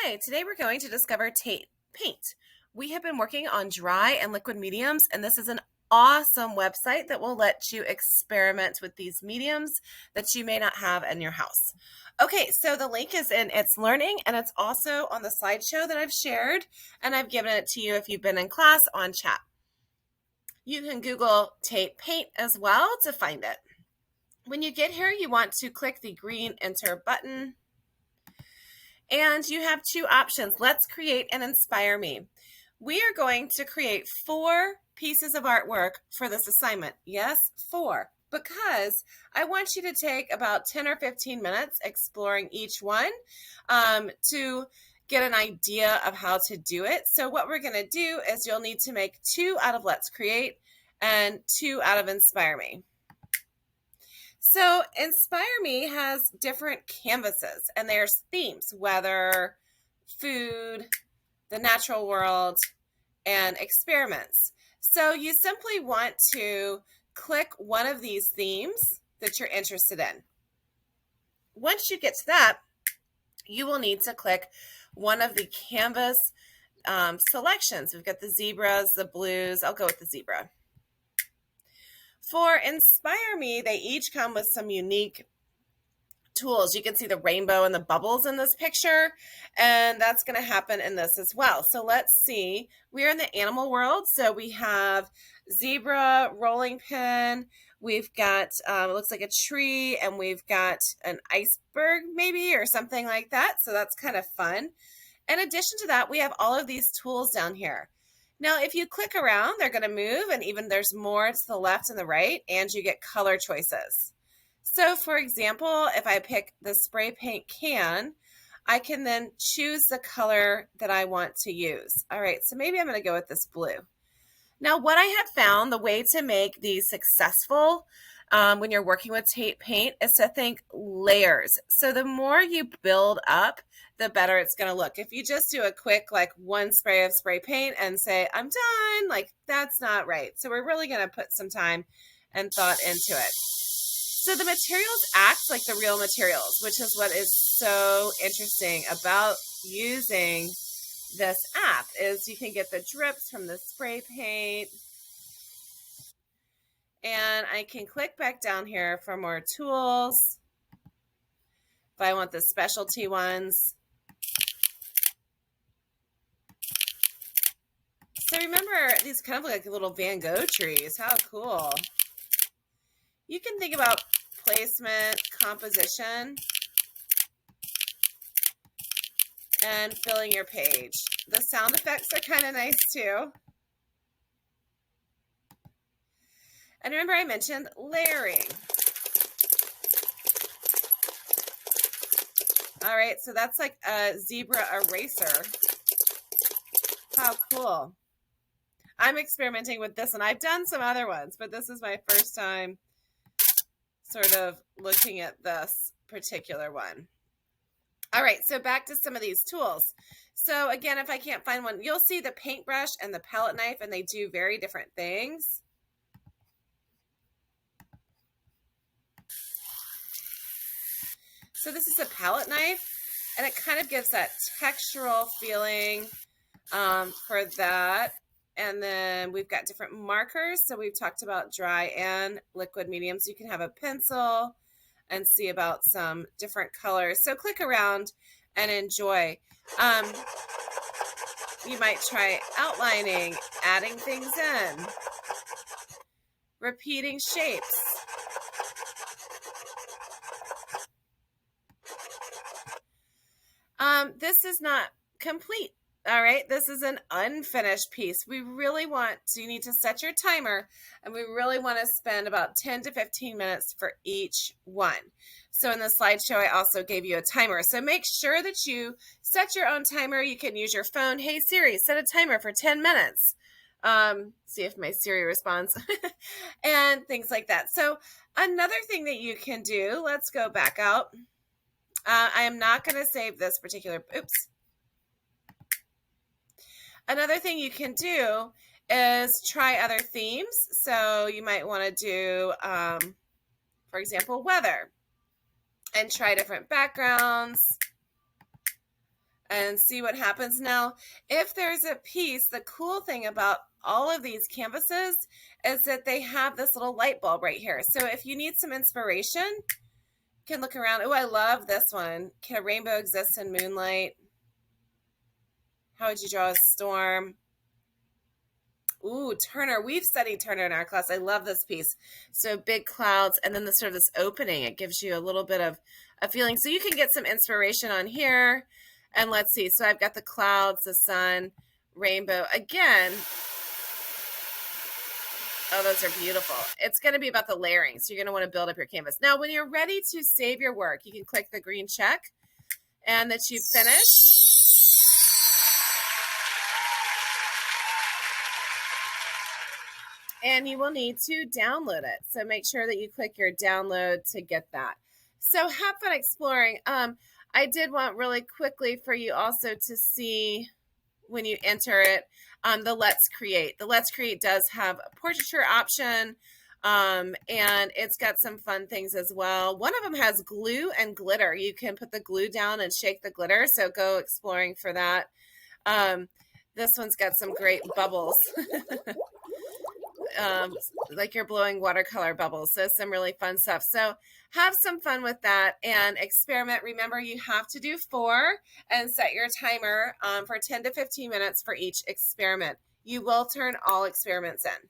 Hi, today we're going to discover Tate Paint. We have been working on dry and liquid mediums, and this is an awesome website that will let you experiment with these mediums that you may not have in your house. Okay, so the link is in It's Learning, and it's also on the slideshow that I've shared, and I've given it to you if you've been in class on chat. You can Google Tate Paint as well to find it. When you get here, you want to click the green Enter button. And you have two options. Let's create and inspire me. We are going to create 4 pieces of artwork for this assignment. Yes, 4, because I want you to take about 10 or 15 minutes exploring each one to get an idea of how to do it. So what we're going to do is you'll need to make 2 out of Let's Create and 2 out of Inspire Me. So Inspire Me has different canvases, and there's themes: weather, food, the natural world, and experiments. So you simply want to click one of these themes that you're interested in. Once you get to that, you will need to click one of the canvas selections. We've got the zebras, the blues. I'll go with the zebra. For Inspire Me, they each come with some unique tools. You can see the rainbow and the bubbles in this picture, and that's going to happen in this as well. So let's see. We're in the animal world, so we have zebra, rolling pin, we've got it looks like a tree, and we've got an iceberg maybe or something like that. So that's kind of fun. In addition to that, we have all of these tools down here. Now, if you click around, they're going to move, and even there's more to the left and the right, and you get color choices. So, for example, if I pick the spray paint can, I can then choose the color that I want to use. All right, so maybe I'm going to go with this blue. Now, what I have found, the way to make these successful when you're working with Tate Paint is to think layers. So the more you build up, the better it's going to look. If you just do a quick, like, one spray of spray paint and say, I'm done, like, that's not right. So we're really going to put some time and thought into it. So the materials act like the real materials, which is what is so interesting about using this app, is you can get the drips from the spray paint. And I can click back down here for more tools if I want the specialty ones. So remember, these kind of look like little Van Gogh trees. How cool. You can think about placement, composition, and filling your page. The sound effects are kind of nice too. And remember, I mentioned layering. All right, so that's like a zebra eraser. How cool. I'm experimenting with this, and I've done some other ones, but this is my first time sort of looking at this particular one. All right, so back to some of these tools. So again, if I can't find one, you'll see the paintbrush and the palette knife, and they do very different things. So this is a palette knife, and it kind of gives that textural feeling for that. And then we've got different markers. So we've talked about dry and liquid mediums. You can have a pencil and see about some different colors. So click around and enjoy. You might try outlining, adding things in, repeating shapes. This is not complete. All right, this is an unfinished piece. We really want to, you need to set your timer, and we really want to spend about 10 to 15 minutes for each one. So in the slideshow, I also gave you a timer. So make sure that you set your own timer. You can use your phone. Hey, Siri, set a timer for 10 minutes. See if my Siri responds and things like that. So another thing that you can do, let's go back out. I am not going to save this particular, oops. Another thing you can do is try other themes. So you might want to do, for example, weather, and try different backgrounds. and see what happens. Now, if there's a piece, the cool thing about all of these canvases is that they have this little light bulb right here. So if you need some inspiration, you can look around. Oh, I love this one. Can a rainbow exist in moonlight? How would you draw a storm? Ooh, Turner. We've studied Turner in our class. I love this piece. So big clouds, and then the sort of this opening. It gives you a little bit of a feeling. So you can get some inspiration on here. And let's see. So I've got the clouds, the sun, rainbow. Again, oh, those are beautiful. It's going to be about the layering. So you're going to want to build up your canvas. Now, when you're ready to save your work, you can click the green check and that you've finished. And you will need to download it. So make sure that you click your download to get that. So have fun exploring. I did want really quickly for you also to see when you enter it, the Let's Create. The Let's Create does have a portraiture option, and it's got some fun things as well. One of them has glue and glitter. You can put the glue down and shake the glitter, so go exploring for that. This one's got some great bubbles. Like you're blowing watercolor bubbles. So some really fun stuff. So have some fun with that and experiment. Remember, you have to do 4 and set your timer for 10 to 15 minutes for each experiment. You will turn all experiments in.